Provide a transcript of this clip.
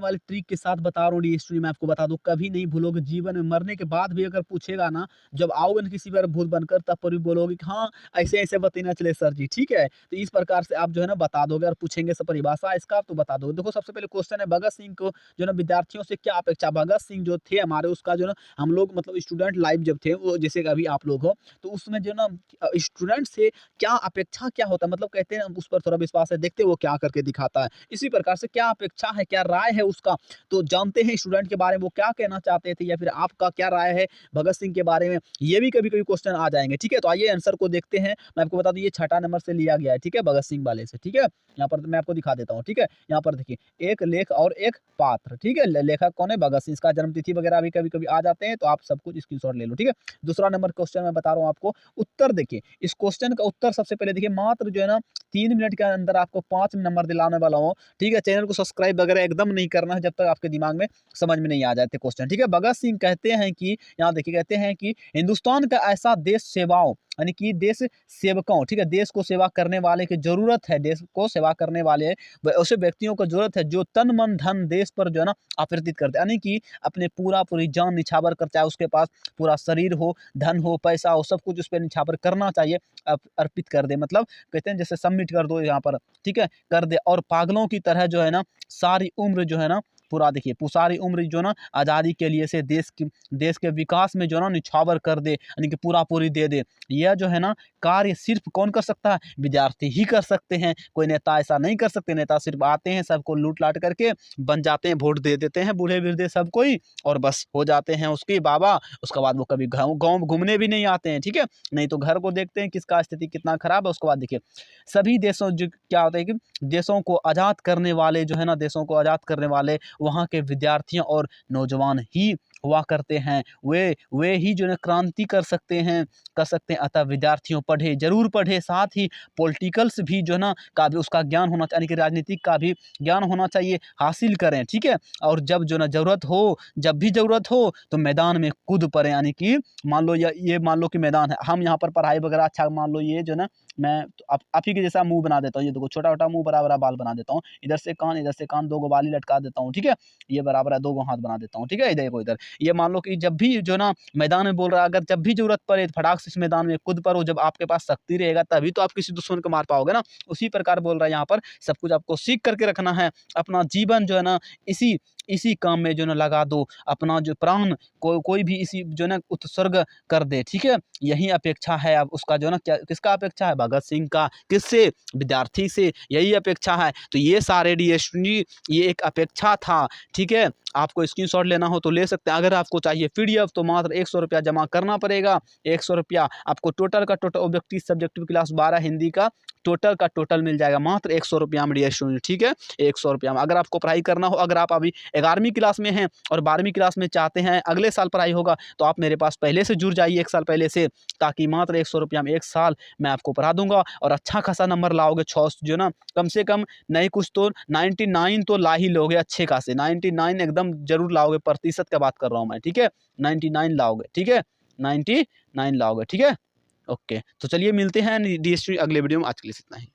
वाले ट्रिक के साथ बता रहा हूँ डीएसटी मैं आपको बता दूँ, कभी नहीं भूलोगे जीवन में, मरने के बाद भी अगर पूछेगा ना, जब आओगे ना किसी बार भूत बनकर, तब पर भी बोलोगे कि हाँ, ऐसे-ऐसे बताना चले सर जी, ठीक है? तो इस प्रकार से आप जो है ना बता दोगे और पूछेंगे सब परिभाषा इसका आप तो बता दोगे। देखो सबसे पहले क्वेश्चन है भगत सिंह को जो है ना विद्यार्थियों से क्या अपेक्षा? भगत सिंह जो थे हमारे उसका जो है ना हम लोग मतलब स्टूडेंट लाइफ जब थे वो जैसे कि अभी आप लोग हो, तो उसमें जो है ना स्टूडेंट से क्या अपेक्षा क्या होता है? मतलब कहते हैं उस पर थोड़ा विश्वास है, देखते हैं वो क्या करके दिखाता है। इसी प्रकार से क्या अपेक्षा है, क्या राय है उसका, तो जानते हैं स्टूडेंट के बारे में वो क्या कहना चाहते थे या फिर आपका क्या राय है भगत सिंह के बारे में? ये भी कभी-कभी क्वेश्चन आ जाएँगे, ठीक है? तो आइए आंसर को देखते हैं। मैं आपको बता दूँ ये छठा नंबर से लिया गया है, ठीक है? भगत सिंह वाले से, ठीक है? यहाँ पर मैं आपको दिखा देता हूँ, ठीक है? यहाँ पर देखिए, एक लेख और एक पात्र, ठीक है? लेखक कौन है? भगत सिंह। इसका जन्म तिथि वगैरह भी कभी-कभी आ जाते हैं, तो आप सब कुछ स्क्रीनशॉट ले लो, ठीक है? दूसरा नंबर क्वेश्चन मैं बता रहा हूँ आपको, उत्तर देखिए, इस क्वेश्चन का उत्तर सबसे पहले देखिए मात्र जो है ना 3 मिनट के अंदर आपको 5 नंबर दिलाने वाला हूँ, ठीक है? चैनल को सब्सक्राइब वगैरह एकदम नहीं करना है जब तक आपके दिमाग में समझ में नहीं आ जाते क्वेश्चन, ठीक है? भगत सिंह कहते हैं कि यहाँ देखिए कहते हैं कि हिंदुस्तान का ऐसा देश सेवाओं यानी कि देश सेवकों, ठीक है? देश को सेवा करने वाले की ज़रूरत है, देश को सेवा करने वाले ऐसे व्यक्तियों को ज़रूरत है जो तन, मन, धन देश पर जो है ना अर्पित करते हैं। यानी कि अपने पूरी जान निछावर कर, चाहे उसके पास पूरा शरीर हो, धन हो, पैसा हो, सब कुछ उस पे निछावर करना चाहिए, अर्पित कर दे। मतलब कहते हैं जैसे सबमिट कर दो यहाँ पर, ठीक है? कर दे और पागलों की तरह जो है ना सारी उम्र जो है ना पूरा देखिए सारी उम्र जो है ना आज़ादी के लिए से देश के विकास में जो है ना निछावर कर दे, यानी कि पूरी दे दे। यह जो है ना कार्य सिर्फ कौन कर सकता है? विद्यार्थी ही कर सकते हैं। कोई नेता ऐसा नहीं कर सकते। नेता सिर्फ आते हैं, सबको लूट-लाट करके बन जाते हैं, वोट दे देते हैं बूढ़े-वृद्धे सब कोई और बस हो जाते हैं उसके बाबा। उसके बाद वो कभी गाँव घूमने भी नहीं आते हैं, ठीक है? नहीं तो घर को देखते हैं किसका स्थिति कितना खराब है। उसके बाद देखिए सभी देशों जो क्या होता है कि देशों को आज़ाद करने वाले जो है ना देशों को आज़ाद करने वाले वहाँ के विद्यार्थियों और नौजवान ही हुआ करते हैं। वे ही जो है क्रांति कर सकते हैं। अतः विद्यार्थियों पढ़े, ज़रूर पढ़े, साथ ही पॉलिटिकल्स भी जो है ना का भी उसका ज्ञान होना चाहिए, यानी कि राजनीतिक का भी ज्ञान होना चाहिए, हासिल करें, ठीक है? और जब जो ना जब भी ज़रूरत हो तो मैदान में कूद पड़े, यानी कि मान लो ये मान लो कि मैदान है, हम यहाँ पर पढ़ाई वगैरह अच्छा मान लो ये जो ना मैं तो आप ही के जैसा मुँह बना देता हूँ, ये देखो छोटा-छोटा मुँह, बड़ा-बड़ा बाल बना देता हूँ। इधर से कान 2 गो बाली लटका देता हूँ, ठीक है? ये बराबर है 2 गो हाथ बना देता हूँ, ठीक है? इधर देखो इधर। ये मान लो कि जब भी जो ना मैदान में बोल रहा है, अगर जब भी ज़रूरत पड़े तो फटाक से इस मैदान में कूद पड़ो, जब आपके पास शक्ति रहेगा तभी तो आप किसी दुश्मन को मार पाओगे ना। उसी प्रकार बोल रहा है यहाँ पर, सब कुछ आपको सीख करके रखना है। अपना जीवन जो है ना इसी इसी काम में जो है ना लगा दो। अपना जो प्राण कोई भी इसी जो है ना उत्सर्ग कर दे, ठीक है? यही अपेक्षा है अब उसका जो है ना क्या किसका अपेक्षा है? भगत सिंह का। किससे? विद्यार्थी से, यही अपेक्षा है। तो ये सारे डीएसटी ये एक अपेक्षा था, ठीक है? आपको स्क्रीनशॉट लेना हो तो ले सकते हैं। अगर आपको चाहिए पीडीएफ तो मात्र ₹100 जमा करना पड़ेगा। ₹100 आपको टोटल का total objective subjective class 12 Hindi का टोटल का टोटल मिल जाएगा मात्र ₹100 में डीएसटी, ठीक है? ₹100 में अगर आपको पढ़ाई करना हो, अगर आप अभी 11वीं क्लास में हैं और 12वीं क्लास में चाहते हैं अगले साल पढ़ाई होगा, तो आप मेरे पास पहले से जुड़ जाइए 1 साल पहले से, ताकि मात्र ₹100 में 1 साल मैं आपको पढ़ा दूँगा और अच्छा खासा नंबर लाओगे। 6 जो ना कम से कम नहीं कुछ तो 99 तो ला ही लोगे अच्छे खासे। 99 एकदम ज़रूर लाओगे, प्रतिशत का बात कर रहा हूँ मैं, ठीक है? 99 लाओगे, ठीक है? 99 लाओगे, ठीक है? ओके, तो चलिए मिलते हैं डीएसटी अगले वीडियो में। आज के लिए इतना ही।